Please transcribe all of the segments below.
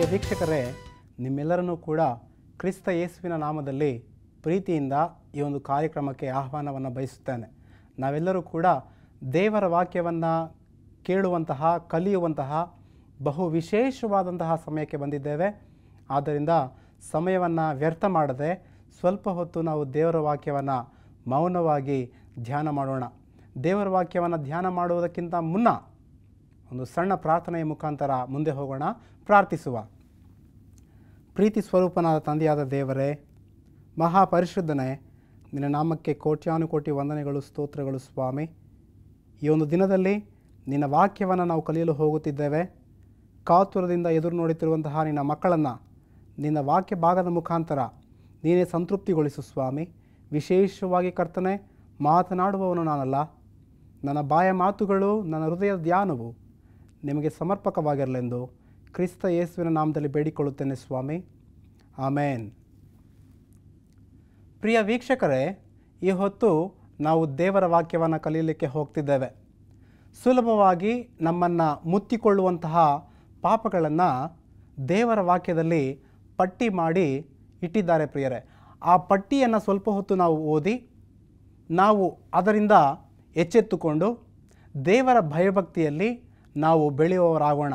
ಪ್ರಿಯ ವೀಕ್ಷಕರೇ, ನಿಮ್ಮೆಲ್ಲರನ್ನೂ ಕೂಡ ಕ್ರಿಸ್ತ ಯೇಸುವಿನ ನಾಮದಲ್ಲಿ ಪ್ರೀತಿಯಿಂದ ಈ ಒಂದು ಕಾರ್ಯಕ್ರಮಕ್ಕೆ ಆಹ್ವಾನವನ್ನು ಬಯಸುತ್ತೇನೆ. ನಾವೆಲ್ಲರೂ ಕೂಡ ದೇವರ ವಾಕ್ಯವನ್ನು ಕೇಳುವಂತಹ, ಕಲಿಯುವಂತಹ ಬಹು ವಿಶೇಷವಾದಂತಹ ಸಮಯಕ್ಕೆ ಬಂದಿದ್ದೇವೆ. ಆದ್ದರಿಂದ ಸಮಯವನ್ನು ವ್ಯರ್ಥ ಮಾಡದೆ ಸ್ವಲ್ಪ ಹೊತ್ತು ನಾವು ದೇವರ ವಾಕ್ಯವನ್ನು ಮೌನವಾಗಿ ಧ್ಯಾನ ಮಾಡೋಣ. ದೇವರ ವಾಕ್ಯವನ್ನು ಧ್ಯಾನ ಮಾಡುವುದಕ್ಕಿಂತ ಮುನ್ನ ಒಂದು ಸಣ್ಣ ಪ್ರಾರ್ಥನೆಯ ಮುಖಾಂತರ ಮುಂದೆ ಹೋಗೋಣ. ಪ್ರಾರ್ಥಿಸುವ. ಪ್ರೀತಿ ಸ್ವರೂಪನಾದ ತಂದೆಯಾದ ದೇವರೇ, ಮಹಾಪರಿಶುದ್ಧನೇ, ನಿನ್ನ ನಾಮಕ್ಕೆ ಕೋಟ್ಯಾನುಕೋಟಿ ವಂದನೆಗಳು, ಸ್ತೋತ್ರಗಳು ಸ್ವಾಮಿ. ಈ ಒಂದು ದಿನದಲ್ಲಿ ನಿನ್ನ ವಾಕ್ಯವನ್ನು ನಾವು ಕಲಿಯಲು ಹೋಗುತ್ತಿದ್ದೇವೆ. ಕಾತುರದಿಂದ ಎದುರು ನೋಡುತ್ತಿರುವಂತಹ ನಿನ್ನ ಮಕ್ಕಳನ್ನು ನಿನ್ನ ವಾಕ್ಯ ಭಾಗದ ಮುಖಾಂತರ ನೀನೇ ಸಂತೃಪ್ತಿಗೊಳಿಸು ಸ್ವಾಮಿ. ವಿಶೇಷವಾಗಿ ಕರ್ತನೆ, ಮಾತನಾಡುವವನು ನಾನಲ್ಲ, ನನ್ನ ಬಾಯ ಮಾತುಗಳು, ನನ್ನ ಹೃದಯದ ಧ್ಯಾನವು ನಿಮಗೆ ಸಮರ್ಪಕವಾಗಿರಲೆಂದು ಕ್ರಿಸ್ತ ಯೇಸುವಿನ ನಾಮದಲ್ಲಿ ಬೇಡಿಕೊಳ್ಳುತ್ತೇನೆ ಸ್ವಾಮಿ. ಆಮೇನ್. ಪ್ರಿಯ ವೀಕ್ಷಕರೇ, ಈ ಹೊತ್ತು ನಾವು ದೇವರ ವಾಕ್ಯವನ್ನು ಕಲಿಯಲಿಕ್ಕೆ ಹೋಗ್ತಿದ್ದೇವೆ. ಸುಲಭವಾಗಿ ನಮ್ಮನ್ನು ಮುತ್ತಿಕೊಳ್ಳುವಂತಹ ಪಾಪಗಳನ್ನು ದೇವರ ವಾಕ್ಯದಲ್ಲಿ ಪಟ್ಟಿ ಮಾಡಿ ಇಟ್ಟಿದ್ದಾರೆ ಪ್ರಿಯರೇ. ಆ ಪಟ್ಟಿಯನ್ನು ಸ್ವಲ್ಪ ಹೊತ್ತು ನಾವು ಓದಿ ನಾವು ಅದರಿಂದ ಎಚ್ಚೆತ್ತುಕೊಂಡು ದೇವರ ಭಯಭಕ್ತಿಯಲ್ಲಿ ನಾವು ಬೆಳೆಯುವವರಾಗೋಣ.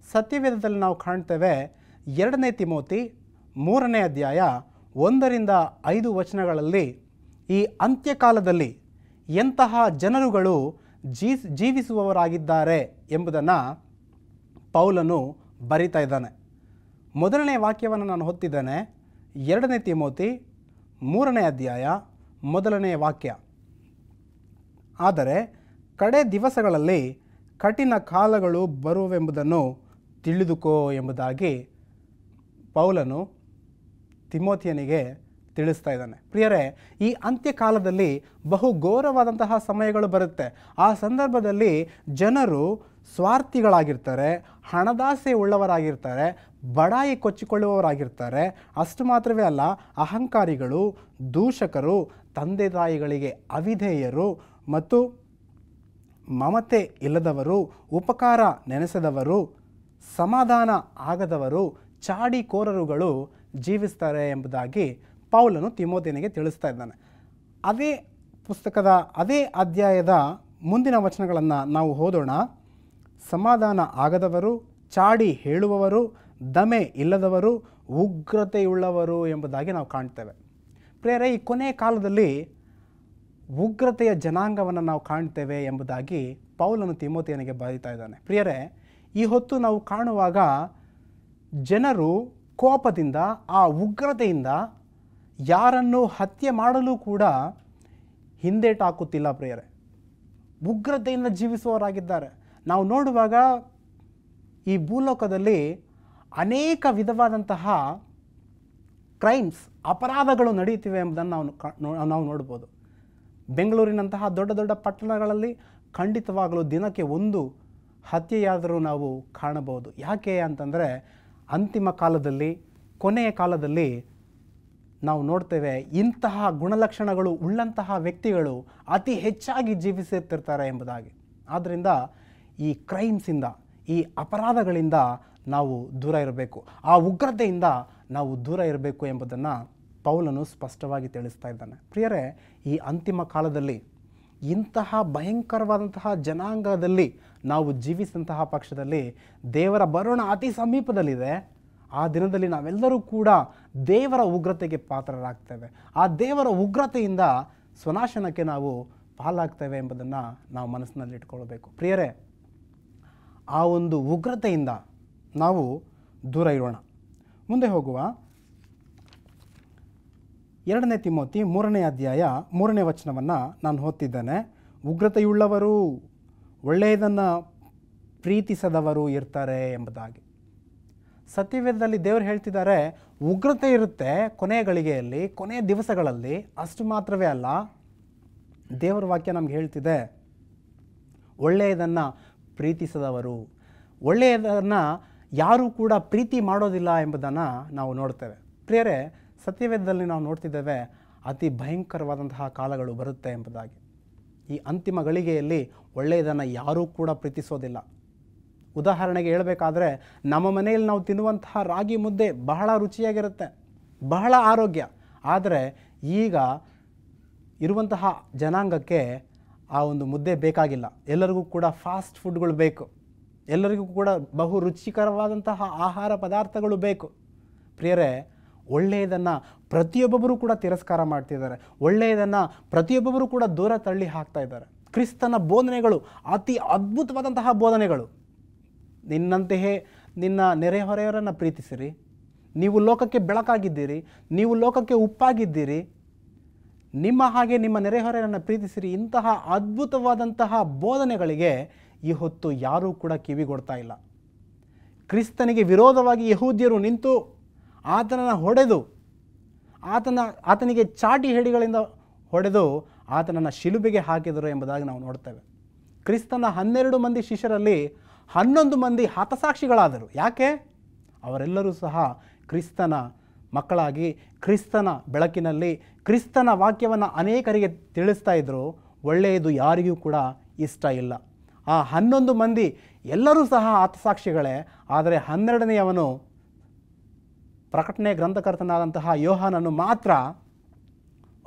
ಸತ್ಯವೇದದಲ್ಲಿ ನಾವು ಕಾಣ್ತೇವೆ, 2 ತಿಮೋತಿ 3ನೇ ಅಧ್ಯಾಯ 1-5 ವಚನಗಳಲ್ಲಿ ಈ ಅಂತ್ಯಕಾಲದಲ್ಲಿ ಎಂತಹ ಜನರುಗಳು ಜೀವಿಸುವವರಾಗಿದ್ದಾರೆ ಎಂಬುದನ್ನು ಪೌಲನು ಬರಿತಾ ಇದ್ದಾನೆ. ಮೊದಲನೇ ವಾಕ್ಯವನ್ನು ನಾನು ಓದ್ತಿದ್ದೇನೆ. 2 ತಿಮೋತಿ 3ನೇ ಅಧ್ಯಾಯ 1ನೇ ವಾಕ್ಯ. ಆದರೆ ಕಡೆ ದಿವಸಗಳಲ್ಲಿ ಕಠಿಣ ಕಾಲಗಳು ಬರುವೆಂಬುದನ್ನು ತಿಳಿದುಕೋ ಎಂಬುದಾಗಿ ಪೌಲನು ತಿಮೋತಿಯನಿಗೆ ತಿಳಿಸ್ತಾ ಇದ್ದಾನೆ. ಪ್ರಿಯರೇ, ಈ ಅಂತ್ಯಕಾಲದಲ್ಲಿ ಬಹು ಘೋರವಾದಂತಹ ಸಮಯಗಳು ಬರುತ್ತೆ. ಆ ಸಂದರ್ಭದಲ್ಲಿ ಜನರು ಸ್ವಾರ್ಥಿಗಳಾಗಿರ್ತಾರೆ, ಹಣದಾಸೆ ಉಳ್ಳವರಾಗಿರ್ತಾರೆ, ಬಡಾಯಿ ಕೊಚ್ಚಿಕೊಳ್ಳುವವರಾಗಿರ್ತಾರೆ. ಅಷ್ಟು ಮಾತ್ರವೇ ಅಲ್ಲ, ಅಹಂಕಾರಿಗಳು, ದೂಷಕರು, ತಂದೆ ತಾಯಿಗಳಿಗೆ ಅವಿಧೇಯರು ಮತ್ತು ಮಮತೆ ಇಲ್ಲದವರು, ಉಪಕಾರ ನೆನೆಸದವರು, ಸಮಾಧಾನ ಆಗದವರು, ಚಾಡಿಕೋರರುಗಳು ಜೀವಿಸ್ತಾರೆ ಎಂಬುದಾಗಿ ಪೌಲನು ತಿಮೋತಿಯನಿಗೆ ತಿಳಿಸ್ತಾ ಇದ್ದಾನೆ. ಅದೇ ಪುಸ್ತಕದ ಅದೇ ಅಧ್ಯಾಯದ ಮುಂದಿನ ವಚನಗಳನ್ನು ನಾವು ಓದೋಣ. ಸಮಾಧಾನ ಆಗದವರು, ಚಾಡಿ ಹೇಳುವವರು, ದಮೆ ಇಲ್ಲದವರು, ಉಗ್ರತೆಯುಳ್ಳವರು ಎಂಬುದಾಗಿ ನಾವು ಕಾಣ್ತೇವೆ. ಪ್ರಿಯರೇ, ಈ ಕೊನೆಯ ಕಾಲದಲ್ಲಿ ಉಗ್ರತೆಯ ಜನಾಂಗವನ್ನು ನಾವು ಕಾಣ್ತೇವೆ ಎಂಬುದಾಗಿ ಪೌಲನು ತಿಮೋತಿಯನಿಗೆ ಬರೀತಾ ಇದ್ದಾನೆ. ಪ್ರಿಯರೇ, ಈ ಹೊತ್ತು ನಾವು ಕಾಣುವಾಗ ಜನರು ಕೋಪದಿಂದ, ಆ ಉಗ್ರತೆಯಿಂದ ಯಾರನ್ನು ಹತ್ಯೆ ಮಾಡಲು ಕೂಡ ಹಿಂದೇಟಾಕುತ್ತಿಲ್ಲ ಪ್ರಿಯರೇ. ಉಗ್ರತೆಯಿಂದ ಜೀವಿಸುವವರಾಗಿದ್ದಾರೆ. ನಾವು ನೋಡುವಾಗ ಈ ಭೂಲೋಕದಲ್ಲಿ ಅನೇಕ ವಿಧವಾದಂತಹ ಕ್ರೈಮ್ಸ್, ಅಪರಾಧಗಳು ನಡೆಯುತ್ತಿವೆ ಎಂಬುದನ್ನು ನಾವು ನೋಡ್ಬೋದು. ಬೆಂಗಳೂರಿನಂತಹ ದೊಡ್ಡ ದೊಡ್ಡ ಪಟ್ಟಣಗಳಲ್ಲಿ ಖಂಡಿತವಾಗಲೂ ದಿನಕ್ಕೆ 1 ಹತ್ಯೆಯಾದರೂ ನಾವು ಕಾಣಬಹುದು. ಯಾಕೆ ಅಂತಂದರೆ, ಅಂತಿಮ ಕಾಲದಲ್ಲಿ, ಕೊನೆಯ ಕಾಲದಲ್ಲಿ ನಾವು ನೋಡ್ತೇವೆ ಇಂತಹ ಗುಣಲಕ್ಷಣಗಳು ಉಳ್ಳಂತಹ ವ್ಯಕ್ತಿಗಳು ಅತಿ ಹೆಚ್ಚಾಗಿ ಜೀವಿಸುತ್ತಿರ್ತಾರೆ ಎಂಬುದಾಗಿ. ಆದ್ದರಿಂದ ಈ ಕ್ರೈಮ್ಸಿಂದ, ಈ ಅಪರಾಧಗಳಿಂದ ನಾವು ದೂರ ಇರಬೇಕು, ಆ ಉಗ್ರತೆಯಿಂದ ನಾವು ದೂರ ಇರಬೇಕು ಎಂಬುದನ್ನು ಪೌಲನು ಸ್ಪಷ್ಟವಾಗಿ ತಿಳಿಸ್ತಾ ಇದ್ದಾನೆ. ಪ್ರಿಯರೇ, ಈ ಅಂತಿಮ ಕಾಲದಲ್ಲಿ ಇಂತಹ ಭಯಂಕರವಾದಂತಹ ಜನಾಂಗದಲ್ಲಿ ನಾವು ಜೀವಿಸಿದಂತಹ ಪಕ್ಷದಲ್ಲಿ ದೇವರ ಬರೋಣ ಅತಿ ಸಮೀಪದಲ್ಲಿದೆ. ಆ ದಿನದಲ್ಲಿ ನಾವೆಲ್ಲರೂ ಕೂಡ ದೇವರ ಉಗ್ರತೆಗೆ ಪಾತ್ರರಾಗ್ತೇವೆ. ಆ ದೇವರ ಉಗ್ರತೆಯಿಂದ ಸ್ವನಾಶನಕ್ಕೆ ನಾವು ಪಾಲಾಗ್ತೇವೆ ಎಂಬುದನ್ನು ನಾವು ಮನಸ್ಸಿನಲ್ಲಿ ಇಟ್ಕೊಳ್ಬೇಕು. ಪ್ರಿಯರೇ, ಆ ಒಂದು ಉಗ್ರತೆಯಿಂದ ನಾವು ದೂರ ಇರೋಣ. ಮುಂದೆ ಹೋಗುವ. 2 ತಿಮೋತಿ 3ನೇ ಅಧ್ಯಾಯ 3ನೇ ವಚನವನ್ನು ನಾನು ಓದ್ತಿದ್ದೇನೆ. ಉಗ್ರತೆಯುಳ್ಳವರು, ಒಳ್ಳೆಯದನ್ನು ಪ್ರೀತಿಸದವರು ಇರ್ತಾರೆ ಎಂಬುದಾಗಿ. ಸತ್ಯವೇದದಲ್ಲಿ ದೇವರು ಹೇಳ್ತಿದ್ದಾರೆ, ಉಗ್ರತೆ ಇರುತ್ತೆ ಕೊನೆಯ ಗಳಿಗೆಯಲ್ಲಿ, ಕೊನೆಯ ದಿವಸಗಳಲ್ಲಿ. ಅಷ್ಟು ಮಾತ್ರವೇ ಅಲ್ಲ, ದೇವರ ವಾಕ್ಯ ನಮ್ಗೆ ಹೇಳ್ತಿದೆ, ಒಳ್ಳೆಯದನ್ನು ಪ್ರೀತಿಸದವರು, ಒಳ್ಳೆಯದನ್ನು ಯಾರೂ ಕೂಡ ಪ್ರೀತಿ ಮಾಡೋದಿಲ್ಲ ಎಂಬುದನ್ನು ನಾವು ನೋಡ್ತೇವೆ. ಪ್ರಿಯರೇ, ಸತ್ಯವೇದದಲ್ಲಿ ನಾವು ನೋಡ್ತಿದ್ದೇವೆ ಅತಿ ಭಯಂಕರವಾದಂತಹ ಕಾಲಗಳು ಬರುತ್ತೆ ಎಂಬುದಾಗಿ. ಈ ಅಂತಿಮ ಗಳಿಗೆಯಲ್ಲಿ ಒಳ್ಳೆಯದನ್ನು ಯಾರೂ ಕೂಡ ಪ್ರೀತಿಸೋದಿಲ್ಲ. ಉದಾಹರಣೆಗೆ ಹೇಳಬೇಕಾದ್ರೆ ನಮ್ಮ ಮನೆಯಲ್ಲಿ ನಾವು ತಿನ್ನುವಂತಹ ರಾಗಿ ಮುದ್ದೆ ಬಹಳ ರುಚಿಯಾಗಿರುತ್ತೆ, ಬಹಳ ಆರೋಗ್ಯ. ಆದರೆ ಈಗ ಇರುವಂತಹ ಜನಾಂಗಕ್ಕೆ ಆ ಒಂದು ಮುದ್ದೆ ಬೇಕಾಗಿಲ್ಲ. ಎಲ್ಲರಿಗೂ ಕೂಡ ಫಾಸ್ಟ್ ಫುಡ್ಗಳು ಬೇಕು, ಎಲ್ಲರಿಗೂ ಕೂಡ ಬಹು ರುಚಿಕರವಾದಂತಹ ಆಹಾರ ಪದಾರ್ಥಗಳು ಬೇಕು. ಪ್ರಿಯರೇ, ಒಳ್ಳೆಯದನ್ನು ಪ್ರತಿಯೊಬ್ಬೊಬ್ಬರು ಕೂಡ ತಿರಸ್ಕಾರ ಮಾಡ್ತಿದ್ದಾರೆ, ಒಳ್ಳೆಯದನ್ನು ಪ್ರತಿಯೊಬ್ಬೊಬ್ಬರು ಕೂಡ ದೂರ ತಳ್ಳಿ ಹಾಕ್ತಾ ಇದ್ದಾರೆ. ಕ್ರಿಸ್ತನ ಬೋಧನೆಗಳು ಅತಿ ಅದ್ಭುತವಾದಂತಹ ಬೋಧನೆಗಳು. ನಿನ್ನಂತೆಯೇ ನಿನ್ನ ನೆರೆಹೊರೆಯವರನ್ನು ಪ್ರೀತಿಸಿರಿ, ನೀವು ಲೋಕಕ್ಕೆ ಬೆಳಕಾಗಿದ್ದೀರಿ, ನೀವು ಲೋಕಕ್ಕೆ ಉಪ್ಪಾಗಿದ್ದೀರಿ, ನಿಮ್ಮ ಹಾಗೆ ನಿಮ್ಮ ನೆರೆಹೊರೆಯವರನ್ನು ಪ್ರೀತಿಸಿರಿ. ಇಂತಹ ಅದ್ಭುತವಾದಂತಹ ಬೋಧನೆಗಳಿಗೆ ಈ ಹೊತ್ತು ಯಾರೂ ಕೂಡ ಕಿವಿಗೊಡ್ತಾ ಇಲ್ಲ. ಕ್ರಿಸ್ತನಿಗೆ ವಿರೋಧವಾಗಿ ಯಹೂದ್ಯರು ನಿಂತು ಆತನನ್ನು ಹೊಡೆದು ಆತನಿಗೆ ಚಾಟಿ ಹೇಡಿಗಳಿಂದ ಹೊಡೆದು ಆತನನ್ನು ಶಿಲುಬೆಗೆ ಹಾಕಿದರು ಎಂಬುದಾಗಿ ನಾವು ನೋಡ್ತೇವೆ. ಕ್ರಿಸ್ತನ 12 ಮಂದಿ ಶಿಷ್ಯರಲ್ಲಿ 11 ಮಂದಿ ಹತಸಾಕ್ಷಿಗಳಾದರು. ಯಾಕೆ? ಅವರೆಲ್ಲರೂ ಸಹ ಕ್ರಿಸ್ತನ ಮಕ್ಕಳಾಗಿ ಕ್ರಿಸ್ತನ ಬೆಳಕಿನಲ್ಲಿ ಕ್ರಿಸ್ತನ ವಾಕ್ಯವನ್ನು ಅನೇಕರಿಗೆ ತಿಳಿಸ್ತಾ ಇದ್ದರು. ಒಳ್ಳೆಯದು ಯಾರಿಗೂ ಕೂಡ ಇಷ್ಟ ಇಲ್ಲ. ಆ 11 ಮಂದಿ ಎಲ್ಲರೂ ಸಹ ಹತಸಾಕ್ಷಿಗಳೇ. ಆದರೆ 12ನೆಯವನು ಪ್ರಕಟಣೆ ಗ್ರಂಥಕರ್ತನಾದಂತಹ ಯೋಹಾನನು ಮಾತ್ರ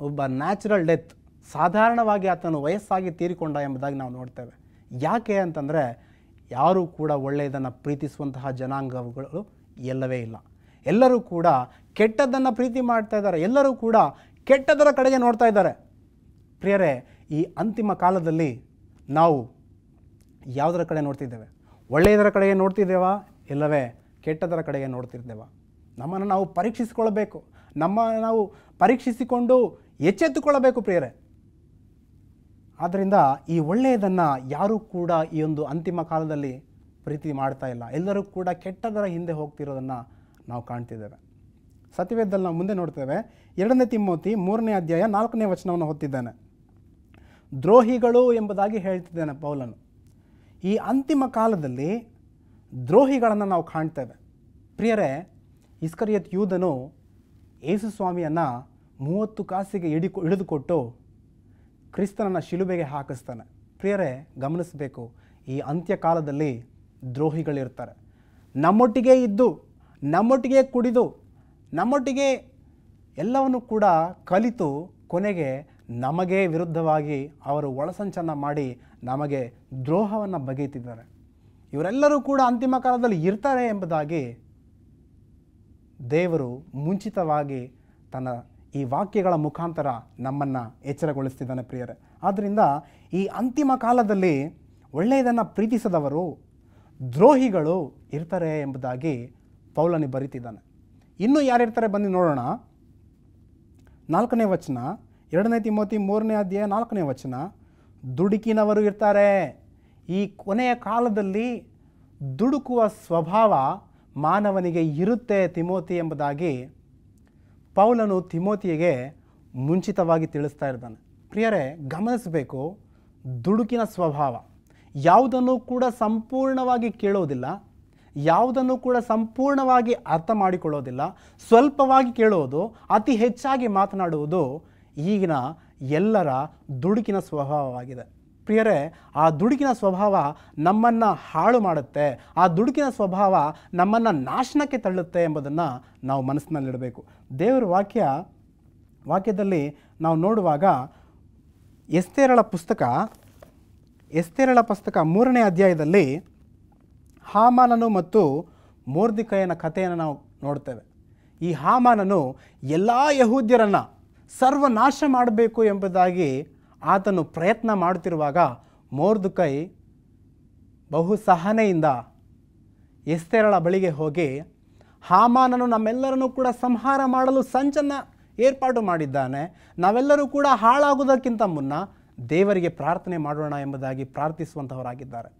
ಒಬ್ಬ ನ್ಯಾಚುರಲ್ ಡೆತ್, ಸಾಧಾರಣವಾಗಿ ಆತನು ವಯಸ್ಸಾಗಿ ತೀರಿಕೊಂಡ ಎಂಬುದಾಗಿ ನಾವು ನೋಡ್ತೇವೆ. ಯಾಕೆ ಅಂತಂದರೆ ಯಾರೂ ಕೂಡ ಒಳ್ಳೆಯದನ್ನು ಪ್ರೀತಿಸುವಂತಹ ಜನಾಂಗಗಳು ಎಲ್ಲವೇ ಇಲ್ಲ. ಎಲ್ಲರೂ ಕೂಡ ಕೆಟ್ಟದ್ದನ್ನು ಪ್ರೀತಿ ಮಾಡ್ತಾ ಇದ್ದಾರೆ, ಎಲ್ಲರೂ ಕೂಡ ಕೆಟ್ಟದರ ಕಡೆಗೆ ನೋಡ್ತಾ ಇದ್ದಾರೆ. ಪ್ರಿಯರೇ, ಈ ಅಂತಿಮ ಕಾಲದಲ್ಲಿ ನಾವು ಯಾವುದರ ಕಡೆ ನೋಡ್ತಿದ್ದೇವೆ? ಒಳ್ಳೆಯದರ ಕಡೆಗೆ ನೋಡ್ತಿದ್ದೇವಾ, ಇಲ್ಲವೇ ಕೆಟ್ಟದರ ಕಡೆಗೆ ನೋಡ್ತಿದ್ದೇವಾ? ನಮ್ಮನ್ನು ನಾವು ಪರೀಕ್ಷಿಸಿಕೊಳ್ಳಬೇಕು, ನಮ್ಮನ್ನು ನಾವು ಪರೀಕ್ಷಿಸಿಕೊಂಡು ಎಚ್ಚೆತ್ತುಕೊಳ್ಳಬೇಕು ಪ್ರಿಯರೇ. ಆದ್ದರಿಂದ ಈ ಒಳ್ಳೆಯದನ್ನು ಯಾರೂ ಕೂಡ ಈ ಒಂದು ಅಂತಿಮ ಕಾಲದಲ್ಲಿ ಪ್ರೀತಿ ಮಾಡ್ತಾ ಇಲ್ಲ. ಎಲ್ಲರೂ ಕೂಡ ಕೆಟ್ಟದರ ಹಿಂದೆ ಹೋಗ್ತಿರೋದನ್ನು ನಾವು ಕಾಣ್ತಿದ್ದೇವೆ. ಸತ್ಯವೇದದಲ್ಲಿ ನಾವು ಮುಂದೆ ನೋಡ್ತೇವೆ. 2 ತಿಮೋತಿ 3ನೇ ಅಧ್ಯಾಯ 4ನೇ ವಚನವನ್ನು ಓದ್ತಿದ್ದಾನೆ. ದ್ರೋಹಿಗಳು ಎಂಬುದಾಗಿ ಹೇಳ್ತಿದ್ದಾನೆ ಪೌಲನು. ಈ ಅಂತಿಮ ಕಾಲದಲ್ಲಿ ದ್ರೋಹಿಗಳನ್ನು ನಾವು ಕಾಣ್ತೇವೆ. ಪ್ರಿಯರೇ, ಇಸ್ಕರಿಯೋತ್ ಯೂದನು ಯೇಸು ಸ್ವಾಮಿಯನ್ನು 30 ಕಾಸಿಗೆ ಹಿಡಿದುಕೊಟ್ಟು ಕ್ರಿಸ್ತನನ್ನು ಶಿಲುಬೆಗೆ ಹಾಕಿಸ್ತಾನೆ. ಪ್ರಿಯರೇ, ಗಮನಿಸಬೇಕು, ಈ ಅಂತ್ಯಕಾಲದಲ್ಲಿ ದ್ರೋಹಿಗಳಿರ್ತಾರೆ. ನಮ್ಮೊಟ್ಟಿಗೆ ಇದ್ದು, ನಮ್ಮೊಟ್ಟಿಗೆ ಕುಡಿದು, ನಮ್ಮೊಟ್ಟಿಗೆ ಎಲ್ಲವನ್ನು ಕೂಡ ಕಲಿತು ಕೊನೆಗೆ ನಮಗೆ ವಿರುದ್ಧವಾಗಿ ಅವರು ಒಳಸಂಚನ್ನು ಮಾಡಿ ನಮಗೆ ದ್ರೋಹವನ್ನು ಬಗೆಯುತ್ತಿದ್ದಾರೆ. ಇವರೆಲ್ಲರೂ ಕೂಡ ಅಂತಿಮ ಕಾಲದಲ್ಲಿ ಇರ್ತಾರೆ ಎಂಬುದಾಗಿ ದೇವರು ಮುಂಚಿತವಾಗಿ ತನ್ನ ಈ ವಾಕ್ಯಗಳ ಮುಖಾಂತರ ನಮ್ಮನ್ನು ಎಚ್ಚರಗೊಳಿಸ್ತಿದ್ದಾನೆ ಪ್ರಿಯರೇ. ಆದ್ದರಿಂದ ಈ ಅಂತಿಮ ಕಾಲದಲ್ಲಿ ಒಳ್ಳೆಯದನ್ನು ಪ್ರೀತಿಸದವರು, ದ್ರೋಹಿಗಳು ಇರ್ತಾರೆ ಎಂಬುದಾಗಿ ಪೌಲನು ಬರೀತಿದ್ದಾನೆ. ಇನ್ನೂ ಯಾರಿರ್ತಾರೆ ಬನ್ನಿ ನೋಡೋಣ. 4ನೇ ವಚನ, 2 ತಿಮೋತಿ 3ನೇ ಅಧ್ಯಾಯ 4ನೇ ವಚನ. ದುಡುಕಿನವರು ಇರ್ತಾರೆ. ಈ ಕೊನೆಯ ಕಾಲದಲ್ಲಿ ದುಡುಕುವ ಸ್ವಭಾವ ಮಾನವನಿಗೆ ಇರುತ್ತೆ ತಿಮೋತಿ ಎಂಬುದಾಗಿ ಪೌಲನು ತಿಮೋತಿಗೆ ಮುಂಚಿತವಾಗಿ ತಿಳಿಸ್ತಾ ಇರ್ತಾನೆ. ಪ್ರಿಯರೇ, ಗಮನಿಸಬೇಕು, ದುಡುಕಿನ ಸ್ವಭಾವ ಯಾವುದನ್ನು ಕೂಡ ಸಂಪೂರ್ಣವಾಗಿ ಕೇಳೋದಿಲ್ಲ, ಯಾವುದನ್ನು ಕೂಡ ಸಂಪೂರ್ಣವಾಗಿ ಅರ್ಥ ಮಾಡಿಕೊಳ್ಳೋದಿಲ್ಲ, ಸ್ವಲ್ಪವಾಗಿ ಕೇಳೋದು, ಅತಿ ಹೆಚ್ಚಾಗಿ ಮಾತನಾಡುವುದು ಈಗಿನ ಎಲ್ಲರ ದುಡುಕಿನ ಸ್ವಭಾವವಾಗಿದೆ. ಪ್ರಿಯರೇ, ಆ ದುಡುಕಿನ ಸ್ವಭಾವ ನಮ್ಮನ್ನು ಹಾಳು ಮಾಡುತ್ತೆ, ಆ ದುಡುಕಿನ ಸ್ವಭಾವ ನಮ್ಮನ್ನು ನಾಶನಕ್ಕೆ ತಳ್ಳುತ್ತೆ ಎಂಬುದನ್ನು ನಾವು ಮನಸ್ಸಿನಲ್ಲಿಡಬೇಕು. ದೇವರ ವಾಕ್ಯದಲ್ಲಿ ನಾವು ನೋಡುವಾಗ ಎಸ್ತೇರಳ ಪುಸ್ತಕ 3ನೇ ಅಧ್ಯಾಯದಲ್ಲಿ ಹಾಮಾನನು ಮತ್ತು ಮೊರ್ದೆಕೈಯನ ಕಥೆಯನ್ನು ನಾವು ನೋಡ್ತೇವೆ. ಈ ಹಾಮಾನನು ಎಲ್ಲ ಯಹೂದ್ಯರನ್ನು ಸರ್ವನಾಶ ಮಾಡಬೇಕು ಎಂಬುದಾಗಿ ಆತನು ಪ್ರಯತ್ನ ಮಾಡುತ್ತಿರುವಾಗ ಮೊರ್ದೆಕೈ ಬಹು ಸಹನೆಯಿಂದ ಎಸ್ತೇರಳ ಬಳಿಗೆ ಹೋಗಿ, ಹಾಮಾನನು ನಮ್ಮೆಲ್ಲರನ್ನು ಕೂಡ ಸಂಹಾರ ಮಾಡಲು ಸಂಚನ್ನು ಏರ್ಪಾಟು ಮಾಡಿದ್ದಾನೆ, ನಾವೆಲ್ಲರೂ ಕೂಡ ಹಾಳಾಗುವುದಕ್ಕಿಂತ ಮುನ್ನ ದೇವರಿಗೆ ಪ್ರಾರ್ಥನೆ ಮಾಡೋಣ ಎಂಬುದಾಗಿ ಪ್ರಾರ್ಥಿಸುವಂಥವರಾಗಿದ್ದಾರೆ.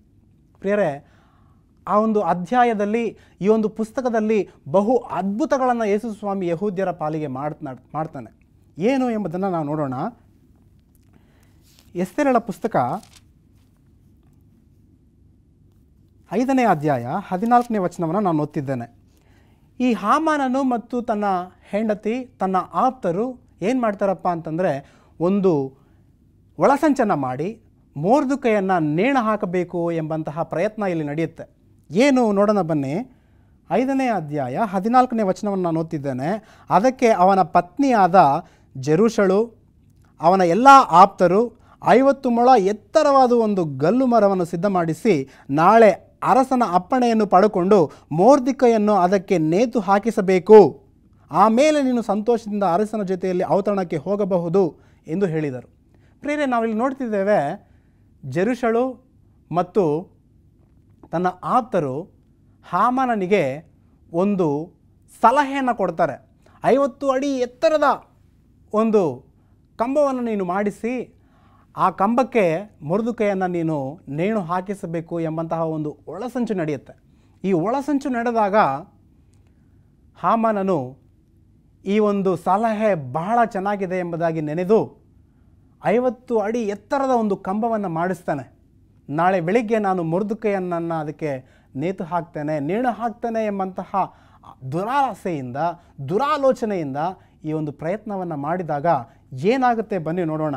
ಪ್ರಿಯರೇ, ಆ ಒಂದು ಅಧ್ಯಾಯದಲ್ಲಿ, ಈ ಒಂದು ಪುಸ್ತಕದಲ್ಲಿ ಬಹು ಅದ್ಭುತಗಳನ್ನು ಯೇಸು ಸ್ವಾಮಿ ಯಹೂದ್ಯರ ಪಾಲಿಗೆ ಮಾಡ್ತಾನೆ. ಏನು ಎಂಬುದನ್ನು ನಾವು ನೋಡೋಣ. ಎಸ್ತೇರಳ ಪುಸ್ತಕ 5ನೇ ಅಧ್ಯಾಯ 14ನೇ ವಚನವನ್ನು ನಾನು ಓದ್ತಿದ್ದೇನೆ. ಈ ಹಾಮಾನನು ಮತ್ತು ತನ್ನ ಹೆಂಡತಿ, ತನ್ನ ಆಪ್ತರು ಏನು ಮಾಡ್ತಾರಪ್ಪ ಅಂತಂದರೆ, ಒಂದು ಒಳಸಂಚನ್ನು ಮಾಡಿ ಮೊರ್ದೆಕೈಯನ್ನು ನೇಣು ಹಾಕಬೇಕು ಎಂಬಂತಹ ಪ್ರಯತ್ನ ಇಲ್ಲಿ ನಡೆಯುತ್ತೆ. ಏನು ನೋಡೋಣ ಬನ್ನಿ. 5ನೇ ಅಧ್ಯಾಯ 14ನೇ ವಚನವನ್ನು ನಾನು ಓದ್ತಿದ್ದೇನೆ. ಅದಕ್ಕೆ ಅವನ ಪತ್ನಿಯಾದ ಜೆರುಷಳು ಅವನ ಎಲ್ಲ ಆಪ್ತರು 50 ಮೊಳ ಎತ್ತರವಾದ ಒಂದು ಗಲ್ಲು ಮರವನ್ನು ಸಿದ್ಧ ಮಾಡಿಸಿ, ನಾಳೆ ಅರಸನ ಅಪ್ಪಣೆಯನ್ನು ಪಡೆದುಕೊಂಡು ಮೊರ್ದೆಕೈಯನ್ನು ಅದಕ್ಕೆ ನೇತು ಹಾಕಿಸಬೇಕು, ಆಮೇಲೆ ನೀನು ಸಂತೋಷದಿಂದ ಅರಸನ ಜೊತೆಯಲ್ಲಿ ಔತಣಕ್ಕೆ ಹೋಗಬಹುದು ಎಂದು ಹೇಳಿದರು. ಪ್ರಿಯರೇ, ನಾವಿಲ್ಲಿ ನೋಡ್ತಿದ್ದೇವೆ, ಜೆರುಷಳು ಮತ್ತು ತನ್ನ ಆಪ್ತರು ಹಾಮಾನನಿಗೆ ಒಂದು ಸಲಹೆಯನ್ನು ಕೊಡ್ತಾರೆ. 50 ಅಡಿ ಎತ್ತರದ ಒಂದು ಕಂಬವನ್ನು ನೀನು ಮಾಡಿಸಿ ಆ ಕಂಬಕ್ಕೆ ಮೊರ್ದೆಕೈಯನ್ನು ನೀನು ನೇಣು ಹಾಕಿಸಬೇಕು ಎಂಬಂತಹ ಒಂದು ಒಳಸಂಚು ನಡೆಯುತ್ತೆ. ಈ ಒಳಸಂಚು ನಡೆದಾಗ ಹಾಮಾನನು ಈ ಒಂದು ಸಲಹೆ ಬಹಳ ಚೆನ್ನಾಗಿದೆ ಎಂಬುದಾಗಿ ನೆನೆದು 50 ಅಡಿ ಎತ್ತರದ ಒಂದು ಕಂಬವನ್ನು ಮಾಡಿಸ್ತಾನೆ. ನಾಳೆ ಬೆಳಿಗ್ಗೆ ನಾನು ಮೊರ್ದೆಕೈಯನ್ನು ಅದಕ್ಕೆ ನೇಣು ಹಾಕ್ತೇನೆ ಎಂಬಂತಹ ದುರಾಸೆಯಿಂದ ದುರಾಲೋಚನೆಯಿಂದ ಈ ಒಂದು ಪ್ರಯತ್ನವನ್ನು ಮಾಡಿದಾಗ ಏನಾಗುತ್ತೆ ಬನ್ನಿ ನೋಡೋಣ.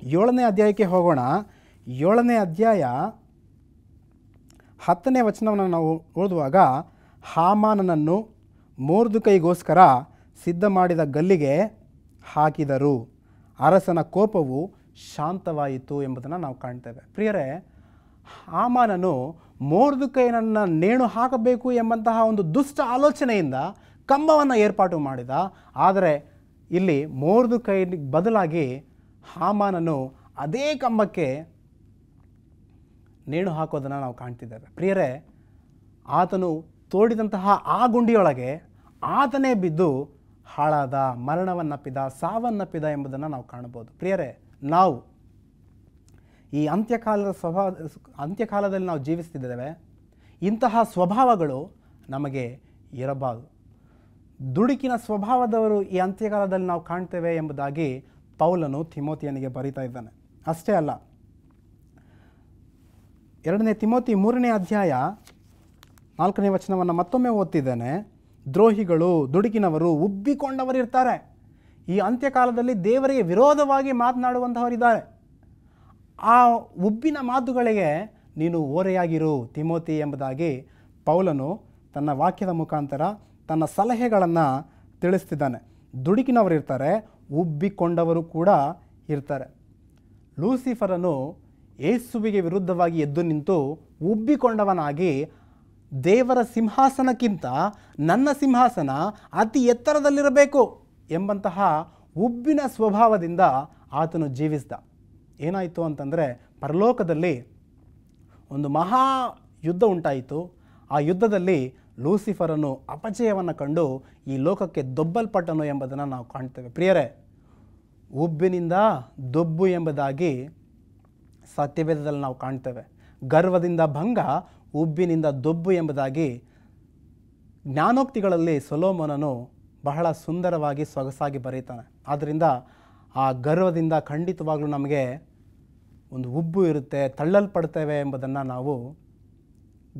7ನೇ ಅಧ್ಯಾಯಕ್ಕೆ ಹೋಗೋಣ. 7ನೇ ಅಧ್ಯಾಯ 10ನೇ ವಚನವನ್ನು ನಾವು ಓದುವಾಗ, ಹಾಮಾನನನ್ನು ಮೊರ್ದೆಕೈಗೋಸ್ಕರ ಸಿದ್ಧ ಮಾಡಿದ ಗಲ್ಲಿಗೆ ಹಾಕಿದರು, ಅರಸನ ಕೋಪವು ಶಾಂತವಾಯಿತು ಎಂಬುದನ್ನು ನಾವು ಕಾಣ್ತೇವೆ. ಪ್ರಿಯರೇ, ಹಾಮಾನನು ಮೊರ್ದೆಕೈಯನ್ನು ನೇಣು ಹಾಕಬೇಕು ಎಂಬಂತಹ ಒಂದು ದುಷ್ಟ ಆಲೋಚನೆಯಿಂದ ಕಂಬವನ್ನು ಏರ್ಪಾಟು ಮಾಡಿದ. ಆದರೆ ಇಲ್ಲಿ ಮೊರ್ದೆಕೈ ಬದಲಾಗಿ ಹಾಮಾನನು ಅದೇ ಕಂಬಕ್ಕೆ ನೇಣು ಹಾಕೋದನ್ನು ನಾವು ಕಾಣ್ತಿದ್ದೇವೆ. ಪ್ರಿಯರೇ, ಆತನು ತೋಡಿದಂತಹ ಆ ಗುಂಡಿಯೊಳಗೆ ಆತನೇ ಬಿದ್ದು ಹಾಳಾದ, ಮರಣವನ್ನಪ್ಪಿದ, ಸಾವನ್ನಪ್ಪಿದ ಎಂಬುದನ್ನು ನಾವು ಕಾಣಬಹುದು. ಪ್ರಿಯರೇ, ನಾವು ಈ ಅಂತ್ಯಕಾಲದಲ್ಲಿ ನಾವು ಜೀವಿಸ್ತಿದ್ದೇವೆ. ಇಂತಹ ಸ್ವಭಾವಗಳು ನಮಗೆ ಇರಬಾರದು. ದುಡುಕಿನ ಸ್ವಭಾವದವರು ಈ ಅಂತ್ಯಕಾಲದಲ್ಲಿ ನಾವು ಕಾಣ್ತೇವೆ ಎಂಬುದಾಗಿ ಪೌಲನು ತಿಮೋತಿಯನಿಗೆ ಬರೀತಾ ಇದ್ದಾನೆ. ಅಷ್ಟೇ ಅಲ್ಲ, 2ನೇ ತಿಮೋತಿ 3ನೇ ಅಧ್ಯಾಯ 4ನೇ ವಚನವನ್ನು ಮತ್ತೊಮ್ಮೆ ಓದ್ತಿದ್ದೇನೆ. ದ್ರೋಹಿಗಳು, ದುಡುಕಿನವರು, ಉಬ್ಬಿಕೊಂಡವರು ಇರ್ತಾರೆ. ಈ ಅಂತ್ಯಕಾಲದಲ್ಲಿ ದೇವರಿಗೆ ವಿರೋಧವಾಗಿ ಮಾತನಾಡುವಂಥವರಿದ್ದಾರೆ. ಆ ಉಬ್ಬಿನ ಮಾತುಗಳಿಗೆ ನೀನು ಓರೆಯಾಗಿರು ತಿಮೋತಿ ಎಂಬುದಾಗಿ ಪೌಲನು ತನ್ನ ವಾಕ್ಯದ ಮುಖಾಂತರ ತನ್ನ ಸಲಹೆಗಳನ್ನು ತಿಳಿಸ್ತಿದ್ದಾನೆ. ದುಡುಕಿನವರು ಇರ್ತಾರೆ, ಉಬ್ಬಿಕೊಂಡವರು ಕೂಡ ಇರ್ತಾರೆ. ಲೂಸಿಫರನು ಯೇಸುವಿಗೆ ವಿರುದ್ಧವಾಗಿ ಎದ್ದು ನಿಂತು ಉಬ್ಬಿಕೊಂಡವನಾಗಿ, ದೇವರ ಸಿಂಹಾಸನಕ್ಕಿಂತ ನನ್ನ ಸಿಂಹಾಸನ ಅತಿ ಎತ್ತರದಲ್ಲಿರಬೇಕು ಎಂಬಂತಹ ಉಬ್ಬಿನ ಸ್ವಭಾವದಿಂದ ಆತನು ಜೀವಿಸಿದ. ಏನಾಯಿತು ಅಂತಂದರೆ, ಪರಲೋಕದಲ್ಲಿ ಒಂದು ಮಹಾ ಯುದ್ಧ ಉಂಟಾಯಿತು. ಆ ಯುದ್ಧದಲ್ಲಿ ಲೂಸಿಫರನು ಅಪಜಯವನ್ನು ಕಂಡು ಈ ಲೋಕಕ್ಕೆ ದೊಬ್ಬಲ್ಪಟ್ಟನು ಎಂಬುದನ್ನು ನಾವು ಕಾಣ್ತೇವೆ. ಪ್ರಿಯರೇ, ಉಬ್ಬಿನಿಂದ ದೊಬ್ಬು ಎಂಬುದಾಗಿ ಸತ್ಯವೇದದಲ್ಲಿ ನಾವು ಕಾಣ್ತೇವೆ. ಗರ್ವದಿಂದ ಭಂಗ, ಉಬ್ಬಿನಿಂದ ದೊಬ್ಬು ಎಂಬುದಾಗಿ ಜ್ಞಾನೋಕ್ತಿಗಳಲ್ಲಿ ಸೊಲೊಮೋನನು ಬಹಳ ಸುಂದರವಾಗಿ ಸೊಗಸಾಗಿ ಬರೀತಾನೆ. ಆದ್ದರಿಂದ ಆ ಗರ್ವದಿಂದ ಖಂಡಿತವಾಗ್ಲೂ ನಮಗೆ ಒಂದು ಉಬ್ಬು ಇರುತ್ತೆ, ತಳ್ಳಲ್ಪಡ್ತೇವೆ ಎಂಬುದನ್ನು ನಾವು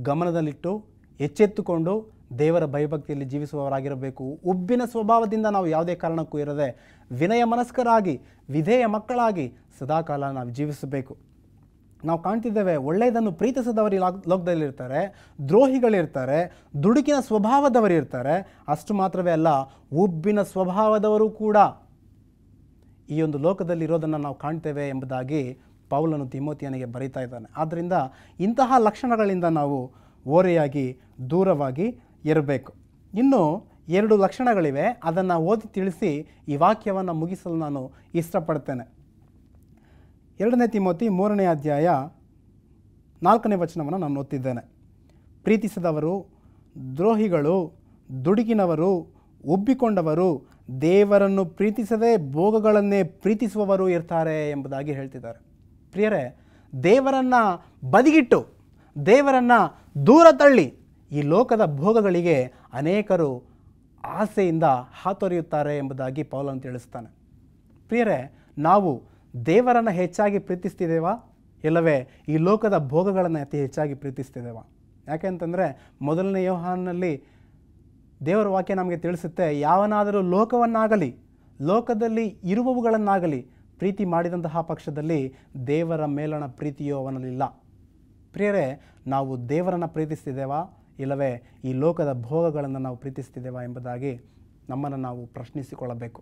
ಗಮನದಲ್ಲಿಟ್ಟು ಎಚ್ಚೆತ್ತುಕೊಂಡು ದೇವರ ಭಯಭಕ್ತಿಯಲ್ಲಿ ಜೀವಿಸುವವರಾಗಿರಬೇಕು. ಉಬ್ಬಿನ ಸ್ವಭಾವದಿಂದ ನಾವು ಯಾವುದೇ ಕಾರಣಕ್ಕೂ ಇರದೆ ವಿನಯ ಮನಸ್ಕರಾಗಿ, ವಿಧೇಯ ಮಕ್ಕಳಾಗಿ ಸದಾಕಾಲ ನಾವು ಜೀವಿಸಬೇಕು. ನಾವು ಕಾಣ್ತಿದ್ದೇವೆ, ಒಳ್ಳೆಯದನ್ನು ಪ್ರೀತಿಸದವರು ಲೋಕದಲ್ಲಿರ್ತಾರೆ, ದ್ರೋಹಿಗಳಿರ್ತಾರೆ, ದುಡುಕಿನ ಸ್ವಭಾವದವರಿರ್ತಾರೆ. ಅಷ್ಟು ಮಾತ್ರವೇ ಅಲ್ಲ, ಉಬ್ಬಿನ ಸ್ವಭಾವದವರು ಕೂಡ ಈ ಒಂದು ಲೋಕದಲ್ಲಿ ಇರೋದನ್ನು ನಾವು ಕಾಣ್ತೇವೆ ಎಂಬುದಾಗಿ ಪೌಲನು ತಿಮೋತಿಯನಿಗೆ ಬರೀತಾ ಇದ್ದಾನೆ. ಆದ್ದರಿಂದ ಇಂತಹ ಲಕ್ಷಣಗಳಿಂದ ನಾವು ಓರೆಯಾಗಿ ದೂರವಾಗಿ ಇರಬೇಕು. ಇನ್ನು 2 ಲಕ್ಷಣಗಳಿವೆ, ಅದನ್ನು ಓದಿ ತಿಳಿಸಿ ಈ ವಾಕ್ಯವನ್ನು ಮುಗಿಸಲು ನಾನು ಇಷ್ಟಪಡ್ತೇನೆ. 2ನೇ ತಿಮೋತಿ 3ನೇ ಅಧ್ಯಾಯ 4ನೇ ವಚನವನ್ನು ನಾನು ಓದ್ತಿದ್ದೇನೆ. ಪ್ರೀತಿಸದವರು, ದ್ರೋಹಿಗಳು, ದುಡುಕಿನವರು, ಉಬ್ಬಿಕೊಂಡವರು, ದೇವರನ್ನು ಪ್ರೀತಿಸದೆ ಭೋಗಗಳನ್ನೇ ಪ್ರೀತಿಸುವವರು ಇರ್ತಾರೆ ಎಂಬುದಾಗಿ ಹೇಳ್ತಿದ್ದಾರೆ. ಪ್ರಿಯರೇ, ದೇವರನ್ನು ಬದಿಗಿಟ್ಟು, ದೇವರನ್ನು ದೂರ ತಳ್ಳಿ ಈ ಲೋಕದ ಭೋಗಗಳಿಗೆ ಅನೇಕರು ಆಸೆಯಿಂದ ಹಾತೊರೆಯುತ್ತಾರೆ ಎಂಬುದಾಗಿ ಪೌಲನು ತಿಳಿಸ್ತಾನೆ. ಪ್ರಿಯರೇ, ನಾವು ದೇವರನ್ನು ಹೆಚ್ಚಾಗಿ ಪ್ರೀತಿಸ್ತಿದ್ದೇವಾ, ಇಲ್ಲವೇ ಈ ಲೋಕದ ಭೋಗಗಳನ್ನು ಅತಿ ಹೆಚ್ಚಾಗಿ ಪ್ರೀತಿಸ್ತಿದ್ದೇವಾ? ಯಾಕೆಂತಂದರೆ 1ನೇ ಯೋಹಾನನಲ್ಲಿ ದೇವರ ವಾಕ್ಯ ನಮಗೆ ತಿಳಿಸುತ್ತೆ, ಯಾವನಾದರೂ ಲೋಕವನ್ನಾಗಲಿ ಲೋಕದಲ್ಲಿ ಇರುವವುಗಳನ್ನಾಗಲಿ ಪ್ರೀತಿ ಮಾಡಿದಂತಹ ಪಕ್ಷದಲ್ಲಿ ದೇವರ ಮೇಲಣ ಪ್ರೀತಿಯೋ ಅವನಲ್ಲಿಲ್ಲ. ಪ್ರಿಯರೇ, ನಾವು ದೇವರನ್ನು ಪ್ರೀತಿಸ್ತಿದ್ದೇವಾ ಇಲ್ಲವೇ ಈ ಲೋಕದ ಭೋಗಗಳನ್ನು ನಾವು ಪ್ರೀತಿಸ್ತಿದ್ದೇವಾ ಎಂಬುದಾಗಿ ನಮ್ಮನ್ನು ನಾವು ಪ್ರಶ್ನಿಸಿಕೊಳ್ಳಬೇಕು.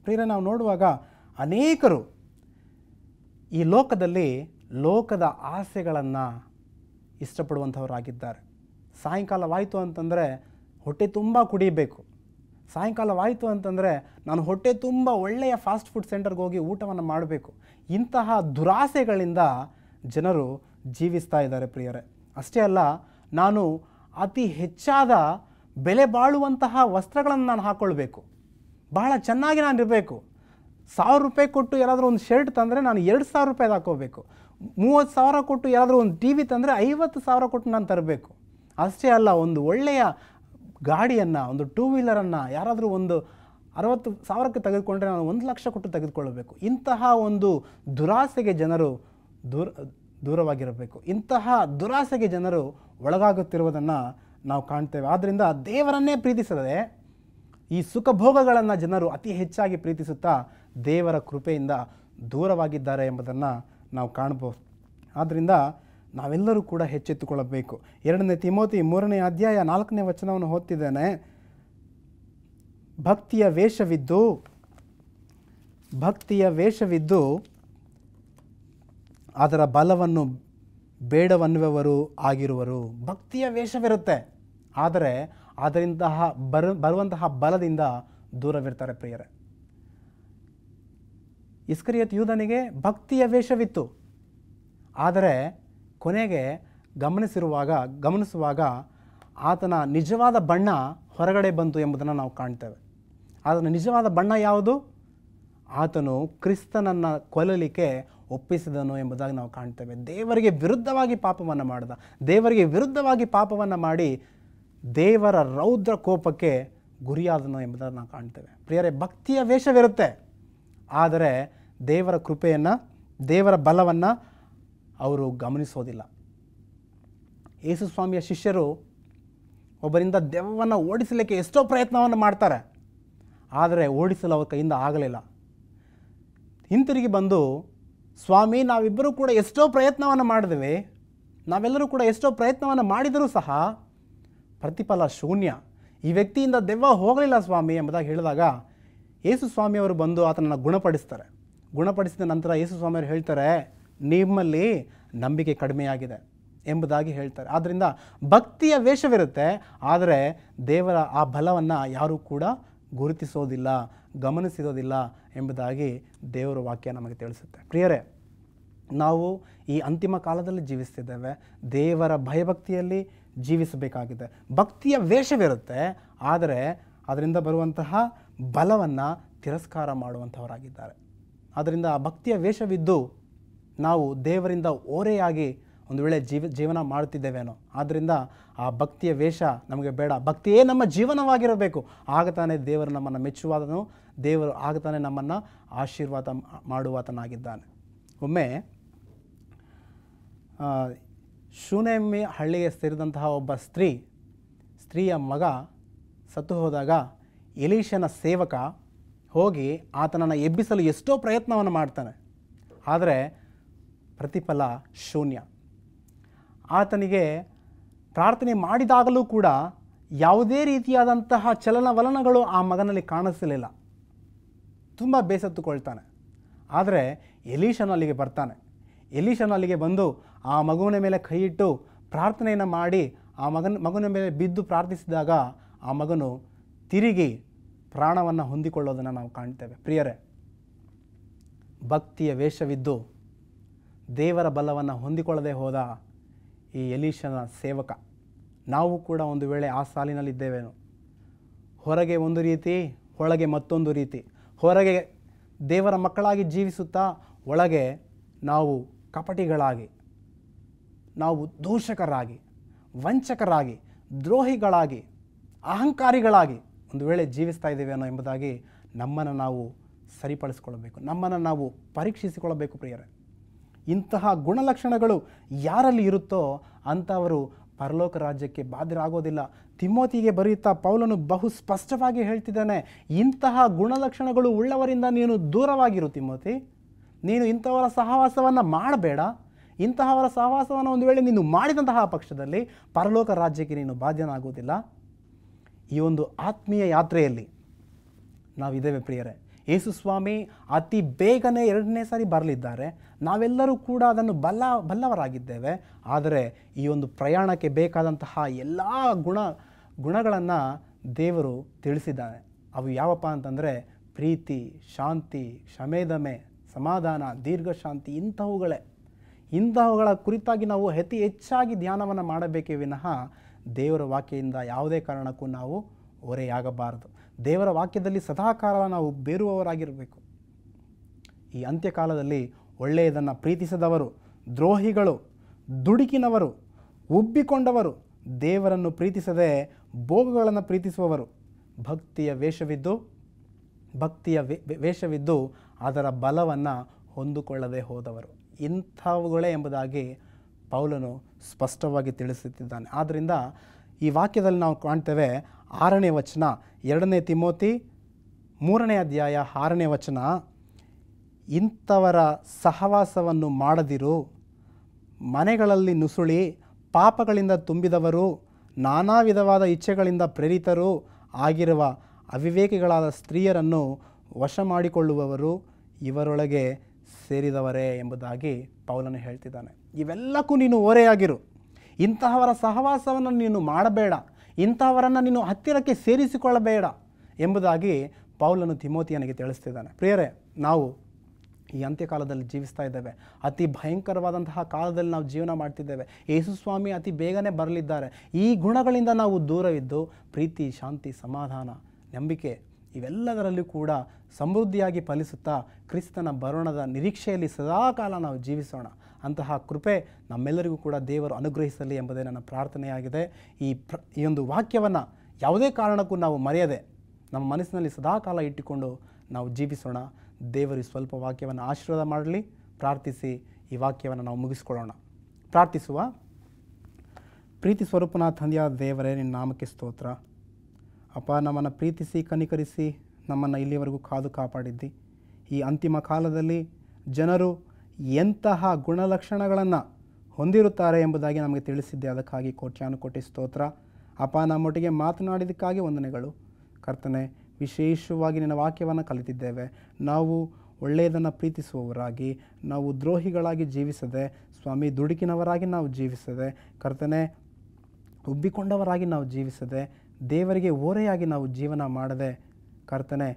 ಪ್ರಿಯರೇ, ನಾವು ನೋಡುವಾಗ ಅನೇಕರು ಈ ಲೋಕದಲ್ಲಿ ಲೋಕದ ಆಸೆಗಳನ್ನು ಇಷ್ಟಪಡುವಂಥವರಾಗಿದ್ದಾರೆ. ಸಾಯಂಕಾಲವಾಯಿತು ಅಂತಂದರೆ ಹೊಟ್ಟೆ ತುಂಬ ಕುಡಿಯಬೇಕು, ಸಾಯಂಕಾಲವಾಯಿತು ಅಂತಂದರೆ ನಾನು ಹೊಟ್ಟೆ ತುಂಬ ಒಳ್ಳೆಯ ಫಾಸ್ಟ್ ಫುಡ್ ಸೆಂಟರ್ಗೆ ಹೋಗಿ ಊಟವನ್ನು ಮಾಡಬೇಕು. ಇಂತಹ ದುರಾಸೆಗಳಿಂದ ಜನರು ಜೀವಿಸ್ತಾ ಇದ್ದಾರೆ ಪ್ರಿಯರೇ. ಅಷ್ಟೇ ಅಲ್ಲ, ನಾನು ಅತಿ ಹೆಚ್ಚಾದ ಬೆಲೆ ಬಾಳುವಂತಹ ವಸ್ತ್ರಗಳನ್ನು ನಾನು ಹಾಕ್ಕೊಳ್ಬೇಕು, ಬಹಳ ಚೆನ್ನಾಗಿ ನಾನು ಇರಬೇಕು. 1000 ರೂಪಾಯಿ ಕೊಟ್ಟು ಯಾರಾದರೂ ಒಂದು ಶರ್ಟ್ ತಂದರೆ ನಾನು 2000 ರೂಪಾಯಿದು ಹಾಕ್ಕೋಬೇಕು. 30,000 ಕೊಟ್ಟು ಯಾರಾದರೂ ಒಂದು ಟಿ ವಿ ತಂದರೆ 50,000 ಕೊಟ್ಟು ನಾನು ತರಬೇಕು. ಅಷ್ಟೇ ಅಲ್ಲ, ಒಂದು ಒಳ್ಳೆಯ ಗಾಡಿಯನ್ನು, ಒಂದು ಟೂ ವೀಲರನ್ನು ಯಾರಾದರೂ ಒಂದು 60,000ಕ್ಕೆ ತೆಗೆದುಕೊಂಡ್ರೆ ನಾನು 1,00,000 ಕೊಟ್ಟು ತೆಗೆದುಕೊಳ್ಳಬೇಕು. ಇಂತಹ ಒಂದು ದುರಾಸೆಗೆ ಜನರು ದೂರವಾಗಿರಬೇಕು. ಇಂತಹ ದುರಾಸೆಗೆ ಜನರು ಒಳಗಾಗುತ್ತಿರುವುದನ್ನು ನಾವು ಕಾಣ್ತೇವೆ. ಆದ್ದರಿಂದ ದೇವರನ್ನೇ ಪ್ರೀತಿಸದೆ ಈ ಸುಖಭೋಗಗಳನ್ನು ಜನರು ಅತಿ ಹೆಚ್ಚಾಗಿ ಪ್ರೀತಿಸುತ್ತಾ ದೇವರ ಕೃಪೆಯಿಂದ ದೂರವಾಗಿದ್ದಾರೆ ಎಂಬುದನ್ನು ನಾವು ಕಾಣಬಹುದು. ಆದ್ದರಿಂದ ನಾವೆಲ್ಲರೂ ಕೂಡ ಎಚ್ಚೆತ್ತುಕೊಳ್ಳಬೇಕು. 2 ತಿಮೋತಿ 3ನೇ ಅಧ್ಯಾಯ 4ನೇ ವಚನವನ್ನು ಓದ್ತಿದ್ದೇನೆ. ಭಕ್ತಿಯ ವೇಷವಿದ್ದು ಅದರ ಬಲವನ್ನು ಬೇಡವನ್ನುವವರು ಆಗಿರುವರು. ಭಕ್ತಿಯ ವೇಷವಿರುತ್ತೆ, ಆದರೆ ಅದರಿಂತಹ ಬರುವಂತಹ ಬಲದಿಂದ ದೂರವಿರ್ತಾರೆ ಪ್ರಿಯರೇ. ಇಸ್ಕರಿಯೋತ ಯೂದನಿಗೆ ಭಕ್ತಿಯ ವೇಷವಿತ್ತು, ಆದರೆ ಕೊನೆಗೆ ಗಮನಿಸುವಾಗ ಆತನ ನಿಜವಾದ ಬಣ್ಣ ಹೊರಗಡೆ ಬಂತು ಎಂಬುದನ್ನು ನಾವು ಕಾಣ್ತೇವೆ. ಆತನ ನಿಜವಾದ ಬಣ್ಣ ಯಾವುದು? ಆತನು ಕ್ರಿಸ್ತನನ್ನು ಕೊಲ್ಲಲಿಕ್ಕೆ ಒಪ್ಪಿಸಿದನು ಎಂಬುದಾಗಿ ನಾವು ಕಾಣ್ತೇವೆ. ದೇವರಿಗೆ ವಿರುದ್ಧವಾಗಿ ಪಾಪವನ್ನು ಮಾಡಿ ದೇವರ ರೌದ್ರ ಕೋಪಕ್ಕೆ ಗುರಿಯಾದನು ಎಂಬುದನ್ನು ನಾವು ಕಾಣ್ತೇವೆ. ಪ್ರಿಯರೇ, ಭಕ್ತಿಯ ವೇಷವಿರುತ್ತೆ, ಆದರೆ ದೇವರ ಕೃಪೆಯನ್ನು, ದೇವರ ಬಲವನ್ನು ಅವರು ಗಮನಿಸೋದಿಲ್ಲ. ಯೇಸು ಸ್ವಾಮಿಯ ಶಿಷ್ಯರು ಒಬ್ಬರಿಂದ ದೆವ್ವವನ್ನು ಓಡಿಸಲಿಕ್ಕೆ ಎಷ್ಟೋ ಪ್ರಯತ್ನವನ್ನು ಮಾಡ್ತಾರೆ, ಆದರೆ ಓಡಿಸಲು ಅವ್ರ ಕೈಯಿಂದ ಆಗಲಿಲ್ಲ. ಹಿಂತಿರುಗಿ ಬಂದು, ಸ್ವಾಮಿ, ನಾವಿಬ್ಬರೂ ಕೂಡ ಎಷ್ಟೋ ಪ್ರಯತ್ನವನ್ನು ಮಾಡಿದ್ವಿ, ನಾವೆಲ್ಲರೂ ಕೂಡ ಎಷ್ಟೋ ಪ್ರಯತ್ನವನ್ನು ಮಾಡಿದರೂ ಸಹ ಪ್ರತಿಫಲ ಶೂನ್ಯ, ಈ ವ್ಯಕ್ತಿಯಿಂದ ದೆವ್ವ ಹೋಗಲಿಲ್ಲ ಸ್ವಾಮಿ ಎಂಬುದಾಗಿ ಹೇಳಿದಾಗ ಯೇಸು ಸ್ವಾಮಿಯವರು ಬಂದು ಆತನನ್ನು ಗುಣಪಡಿಸ್ತಾರೆ. ಗುಣಪಡಿಸಿದ ನಂತರ ಯೇಸು ಸ್ವಾಮಿಯವರು ಹೇಳ್ತಾರೆ, ನಿಮ್ಮಲ್ಲಿ ನಂಬಿಕೆ ಕಡಿಮೆಯಾಗಿದೆ ಎಂಬುದಾಗಿ ಹೇಳ್ತಾರೆ. ಆದ್ದರಿಂದ ಭಕ್ತಿಯ ವೇಷವಿರುತ್ತೆ, ಆದರೆ ದೇವರ ಆ ಬಲವನ್ನು ಯಾರೂ ಕೂಡ ಗುರುತಿಸೋದಿಲ್ಲ, ಗಮನಿಸೋದಿಲ್ಲ ಎಂಬುದಾಗಿ ದೇವರ ವಾಕ್ಯ ನಮಗೆ ತಿಳಿಸುತ್ತೆ. ಪ್ರಿಯರೇ, ನಾವು ಈ ಅಂತಿಮ ಕಾಲದಲ್ಲಿ ಜೀವಿಸ್ತಿದ್ದೇವೆ, ದೇವರ ಭಯಭಕ್ತಿಯಲ್ಲಿ ಜೀವಿಸಬೇಕಾಗಿದೆ. ಭಕ್ತಿಯ ವೇಷವಿರುತ್ತೆ, ಆದರೆ ಅದರಿಂದ ಬರುವಂತಹ ಬಲವನ್ನು ತಿರಸ್ಕಾರ ಮಾಡುವಂಥವರಾಗಿದ್ದಾರೆ. ಆದ್ದರಿಂದ ಆ ಭಕ್ತಿಯ ವೇಷವಿದ್ದು ನಾವು ದೇವರಿಂದ ಓರೆಯಾಗಿ ಒಂದು ವೇಳೆ ಜೀವನ ಮಾಡುತ್ತಿದ್ದೇವೇನೋ. ಆದ್ದರಿಂದ ಆ ಭಕ್ತಿಯ ವೇಷ ನಮಗೆ ಬೇಡ. ಭಕ್ತಿಯೇ ನಮ್ಮ ಜೀವನವಾಗಿರಬೇಕು. ಆಗ ತಾನೇ ದೇವರು ನಮ್ಮನ್ನು ಮೆಚ್ಚುವಾದನು, ದೇವರು ಆಗ ತಾನೇ ನಮ್ಮನ್ನು ಆಶೀರ್ವಾದ ಮಾಡುವಾತನಾಗಿದ್ದಾನೆ. ಒಮ್ಮೆ ಶೂನೇಮಿ ಹಳ್ಳಿಗೆ ಸೇರಿದಂತಹ ಒಬ್ಬ ಸ್ತ್ರೀಯ ಮಗ ಸತ್ತು ಹೋದಾಗ ಎಲೀಷನ ಸೇವಕ ಹೋಗಿ ಆತನನ್ನು ಎಬ್ಬಿಸಲು ಎಷ್ಟೋ ಪ್ರಯತ್ನವನ್ನು ಮಾಡ್ತಾನೆ, ಆದರೆ ಪ್ರತಿಫಲ ಶೂನ್ಯ. ಆತನಿಗೆ ಪ್ರಾರ್ಥನೆ ಮಾಡಿದಾಗಲೂ ಕೂಡ ಯಾವುದೇ ರೀತಿಯಾದಂತಹ ಚಲನವಲನಗಳು ಆ ಮಗನಲ್ಲಿ ಕಾಣಿಸಲಿಲ್ಲ. ತುಂಬ ಬೇಸತ್ತುಕೊಳ್ತಾನೆ. ಆದರೆ ಎಲೀಷನು ಅಲ್ಲಿಗೆ ಬರ್ತಾನೆ. ಎಲೀಷನು ಅಲ್ಲಿಗೆ ಬಂದು ಆ ಮಗುವಿನ ಮೇಲೆ ಕೈ ಇಟ್ಟು ಪ್ರಾರ್ಥನೆಯನ್ನು ಮಾಡಿ ಆ ಮಗುವಿನ ಮೇಲೆ ಬಿದ್ದು ಪ್ರಾರ್ಥಿಸಿದಾಗ ಆ ಮಗನು ತಿರುಗಿ ಪ್ರಾಣವನ್ನು ಹೊಂದಿಕೊಳ್ಳೋದನ್ನು ನಾವು ಕಾಣ್ತೇವೆ. ಪ್ರಿಯರೇ, ಭಕ್ತಿಯ ವೇಷವಿದ್ದು ದೇವರ ಬಲವನ್ನು ಹೊಂದಿಕೊಳ್ಳದೆ ಹೋದ ಈ ಎಲೀಷನ ಸೇವಕ ನಾವು ಕೂಡ ಒಂದು ವೇಳೆ ಆ ಸಾಲಿನಲ್ಲಿದ್ದೇವೇನೋ. ಹೊರಗೆ ಒಂದು ರೀತಿ, ಒಳಗೆ ಮತ್ತೊಂದು ರೀತಿ. ಹೊರಗೆ ದೇವರ ಮಕ್ಕಳಾಗಿ ಜೀವಿಸುತ್ತಾ ಒಳಗೆ ನಾವು ಕಪಟಿಗಳಾಗಿ, ನಾವು ದೂಷಕರಾಗಿ, ವಂಚಕರಾಗಿ, ದ್ರೋಹಿಗಳಾಗಿ, ಅಹಂಕಾರಿಗಳಾಗಿ ಒಂದು ವೇಳೆ ಜೀವಿಸ್ತಾ ಇದ್ದೇವೇನೋ ಎಂಬುದಾಗಿ ನಮ್ಮನ್ನು ನಾವು ಸರಿಪಡಿಸಿಕೊಳ್ಳಬೇಕು, ನಮ್ಮನ್ನು ನಾವು ಪರೀಕ್ಷಿಸಿಕೊಳ್ಳಬೇಕು. ಪ್ರಿಯರೇ, ಇಂತಹ ಗುಣಲಕ್ಷಣಗಳು ಯಾರಲ್ಲಿ ಇರುತ್ತೋ ಅಂಥವರು ಪರಲೋಕ ರಾಜ್ಯಕ್ಕೆ ಬಾಧ್ಯರಾಗೋದಿಲ್ಲ. ತಿಮೋತಿಗೆ ಬರೆಯುತ್ತಾ ಪೌಲನು ಬಹು ಸ್ಪಷ್ಟವಾಗಿ ಹೇಳ್ತಿದ್ದಾನೆ, ಇಂತಹ ಗುಣಲಕ್ಷಣಗಳು ಉಳ್ಳವರಿಂದ ನೀನು ದೂರವಾಗಿರು ತಿಮೋತಿ. ನೀನು ಇಂಥವರ ಸಹವಾಸವನ್ನು ಮಾಡಬೇಡ. ಇಂತಹವರ ಸಹವಾಸವನ್ನು ಒಂದು ವೇಳೆ ನೀನು ಮಾಡಿದಂತಹ ಪಕ್ಷದಲ್ಲಿ ಪರಲೋಕ ರಾಜ್ಯಕ್ಕೆ ನೀನು ಬಾಧ್ಯನಾಗುವುದಿಲ್ಲ. ಈ ಒಂದು ಆತ್ಮೀಯ ಯಾತ್ರೆಯಲ್ಲಿ ನಾವಿದ್ದೇವೆ ಪ್ರಿಯರೇ. ಯೇಸು ಸ್ವಾಮಿ ಅತಿ ಬೇಗನೆ 2ನೇ ಸಾರಿ ಬರಲಿದ್ದಾರೆ. ನಾವೆಲ್ಲರೂ ಕೂಡ ಅದನ್ನು ಬಲ್ಲವರಾಗಿದ್ದೇವೆ. ಆದರೆ ಈ ಒಂದು ಪ್ರಯಾಣಕ್ಕೆ ಬೇಕಾದಂತಹ ಎಲ್ಲ ಗುಣಗಳನ್ನು ದೇವರು ತಿಳಿಸಿದ್ದಾನೆ. ಅವು ಯಾವಪ್ಪ ಅಂತಂದರೆ ಪ್ರೀತಿ, ಶಾಂತಿ, ಕ್ಷಮೆದಮೆ, ಸಮಾಧಾನ, ದೀರ್ಘಶಾಂತಿ, ಇಂತಹವುಗಳ ಕುರಿತಾಗಿ ನಾವು ಅತಿ ಹೆಚ್ಚಾಗಿ ಧ್ಯಾನವನ್ನು ಮಾಡಬೇಕೇ ವಿನಃ ದೇವರ ವಾಕ್ಯದಿಂದ ಯಾವುದೇ ಕಾರಣಕ್ಕೂ ನಾವು ಹೊರೆಯಾಗಬಾರದು. ದೇವರ ವಾಕ್ಯದಲ್ಲಿ ಸದಾಕಾಲ ನಾವು ಬೇರುವವರಾಗಿರಬೇಕು. ಈ ಅಂತ್ಯಕಾಲದಲ್ಲಿ ಒಳ್ಳೆಯದನ್ನು ಪ್ರೀತಿಸದವರು, ದ್ರೋಹಿಗಳು, ದುಡುಕಿನವರು, ಉಬ್ಬಿಕೊಂಡವರು, ದೇವರನ್ನು ಪ್ರೀತಿಸದೆ ಭೋಗಗಳನ್ನು ಪ್ರೀತಿಸುವವರು, ಭಕ್ತಿಯ ವೇಷವಿದ್ದು ಅದರ ಬಲವನ್ನು ಹೊಂದಿಕೊಳ್ಳದೆ ಹೋದವರು, ಇಂಥವುಗಳೇ ಎಂಬುದಾಗಿ ಪೌಲನು ಸ್ಪಷ್ಟವಾಗಿ ತಿಳಿಸುತ್ತಿದ್ದಾನೆ. ಆದ್ದರಿಂದ ಈ ವಾಕ್ಯದಲ್ಲಿ ನಾವು ಕಾಣ್ತೇವೆ 6ನೇ ವಚನ, 2ನೇ ತಿಮೋತಿ 3ನೇ ಅಧ್ಯಾಯ 6ನೇ ವಚನ, ಇಂಥವರ ಸಹವಾಸವನ್ನು ಮಾಡದಿರು, ಮನೆಗಳಲ್ಲಿ ನುಸುಳಿ ಪಾಪಗಳಿಂದ ತುಂಬಿದವರು, ನಾನಾ ವಿಧವಾದ ಇಚ್ಛೆಗಳಿಂದ ಪ್ರೇರಿತರೂ ಆಗಿರುವ ಅವಿವೇಕಿಗಳಾದ ಸ್ತ್ರೀಯರನ್ನು ವಶ ಮಾಡಿಕೊಳ್ಳುವವರು ಇವರೊಳಗೆ ಸೇರಿದವರೇ ಎಂಬುದಾಗಿ ಪೌಲನು ಹೇಳ್ತಿದ್ದಾನೆ. ಇವೆಲ್ಲಕ್ಕೂ ನೀನು ಓರೆಯಾಗಿರು. ಇಂತಹವರ ಸಹವಾಸವನ್ನು ನೀನು ಮಾಡಬೇಡ, ಇಂತಹವರನ್ನು ನೀನು ಹತ್ತಿರಕ್ಕೆ ಸೇರಿಸಿಕೊಳ್ಳಬೇಡ ಎಂಬುದಾಗಿ ಪೌಲನು ತಿಮೋತಿಯನಿಗೆ ತಿಳಿಸ್ತಿದ್ದಾನೆ. ಪ್ರಿಯರೇ, ನಾವು ಈ ಅಂತ್ಯಕಾಲದಲ್ಲಿ ಜೀವಿಸ್ತಾ ಇದ್ದೇವೆ. ಅತಿ ಭಯಂಕರವಾದಂತಹ ಕಾಲದಲ್ಲಿ ನಾವು ಜೀವನ ಮಾಡ್ತಿದ್ದೇವೆ. ಯೇಸು ಸ್ವಾಮಿ ಅತಿ ಬೇಗನೆ ಬರಲಿದ್ದಾರೆ. ಈ ಗುಣಗಳಿಂದ ನಾವು ದೂರವಿದ್ದು ಪ್ರೀತಿ, ಶಾಂತಿ, ಸಮಾಧಾನ, ನಂಬಿಕೆ ಇವೆಲ್ಲದರಲ್ಲೂ ಕೂಡ ಸಮೃದ್ಧಿಯಾಗಿ ಫಲಿಸುತ್ತಾ ಕ್ರಿಸ್ತನ ಬರೋಣದ ನಿರೀಕ್ಷೆಯಲ್ಲಿ ಸದಾಕಾಲ ನಾವು ಜೀವಿಸೋಣ. ಅಂತಹ ಕೃಪೆ ನಮ್ಮೆಲ್ಲರಿಗೂ ಕೂಡ ದೇವರು ಅನುಗ್ರಹಿಸಲಿ ಎಂಬುದೇ ನನ್ನ ಪ್ರಾರ್ಥನೆಯಾಗಿದೆ. ಈ ಒಂದು ವಾಕ್ಯವನ್ನು ಯಾವುದೇ ಕಾರಣಕ್ಕೂ ನಾವು ಮರೆಯದೆ ನಮ್ಮ ಮನಸ್ಸಿನಲ್ಲಿ ಸದಾಕಾಲ ಇಟ್ಟುಕೊಂಡು ನಾವು ಜೀವಿಸೋಣ. ದೇವರು ಸ್ವಲ್ಪ ವಾಕ್ಯವನ್ನು ಆಶೀರ್ವಾದ ಮಾಡಲಿ. ಪ್ರಾರ್ಥಿಸಿ ಈ ವಾಕ್ಯವನ್ನು ನಾವು ಮುಗಿಸ್ಕೊಳ್ಳೋಣ. ಪ್ರಾರ್ಥಿಸುವ. ಪ್ರೀತಿ ಸ್ವರೂಪನ ತಂದೆಯಾದ ದೇವರೇ, ನಿನ್ನ ನಾಮಕ್ಕೆ ಸ್ತೋತ್ರ. ಅಪ್ಪ, ನಮ್ಮನ್ನು ಪ್ರೀತಿಸಿ ಕನಿಕರಿಸಿ ನಮ್ಮನ್ನು ಇಲ್ಲಿವರೆಗೂ ಕಾದು ಕಾಪಾಡಿದ್ದಿ. ಈ ಅಂತಿಮ ಕಾಲದಲ್ಲಿ ಜನರು ಎಂತಹ ಗುಣಲಕ್ಷಣಗಳನ್ನು ಹೊಂದಿರುತ್ತಾರೆ ಎಂಬುದಾಗಿ ನಮಗೆ ತಿಳಿಸಿದ್ದೆ. ಅದಕ್ಕಾಗಿ ಕೋಟ್ಯಾನುಕೋಟಿ ಸ್ತೋತ್ರ. ಅಪ್ಪ, ನಮ್ಮೊಟ್ಟಿಗೆ ಮಾತನಾಡಿದ್ದಕ್ಕಾಗಿ ವಂದನೆಗಳು. ಕರ್ತನೆ, ವಿಶೇಷವಾಗಿ ನಿನ್ನ ವಾಕ್ಯವನ್ನು ಕಲಿತಿದ್ದೇವೆ. ನಾವು ಒಳ್ಳೆಯದನ್ನು ಪ್ರೀತಿಸುವವರಾಗಿ, ನಾವು ದ್ರೋಹಿಗಳಾಗಿ ಜೀವಿಸದೆ, ಸ್ವಾಮಿ ದುಡುಕಿನವರಾಗಿ ನಾವು ಜೀವಿಸದೆ, ಕರ್ತನೆ ಉಬ್ಬಿಕೊಂಡವರಾಗಿ ನಾವು ಜೀವಿಸದೆ, ದೇವರಿಗೆ ಓರೆಯಾಗಿ ನಾವು ಜೀವನ ಮಾಡದೆ, ಕರ್ತನೆ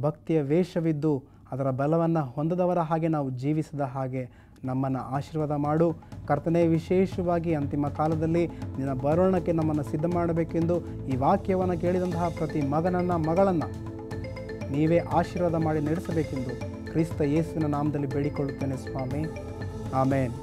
ಭಕ್ತಿಯ ವೇಷವಿದ್ದು ಅದರ ಬಲವನ್ನು ಹೊಂದದವರ ಹಾಗೆ ನಾವು ಜೀವಿಸದ ಹಾಗೆ ನಮ್ಮನ್ನು ಆಶೀರ್ವಾದ ಮಾಡು. ಕರ್ತನೆ, ವಿಶೇಷವಾಗಿ ಅಂತಿಮ ಕಾಲದಲ್ಲಿ ನಿನ್ನ ಬರೋಣಕ್ಕೆ ನಮ್ಮನ್ನು ಸಿದ್ಧ ಮಾಡಬೇಕೆಂದು ಈ ವಾಕ್ಯವನ್ನು ಕೇಳಿದಂತಹ ಪ್ರತಿ ಮಗಳನ್ನು ನೀವೇ ಆಶೀರ್ವಾದ ಮಾಡಿ ನಡೆಸಬೇಕೆಂದು ಕ್ರಿಸ್ತ ಯೇಸುವಿನ ನಾಮದಲ್ಲಿ ಬೇಡಿಕೊಳ್ಳುತ್ತೇನೆ ಸ್ವಾಮಿ. ಆಮೇನ್.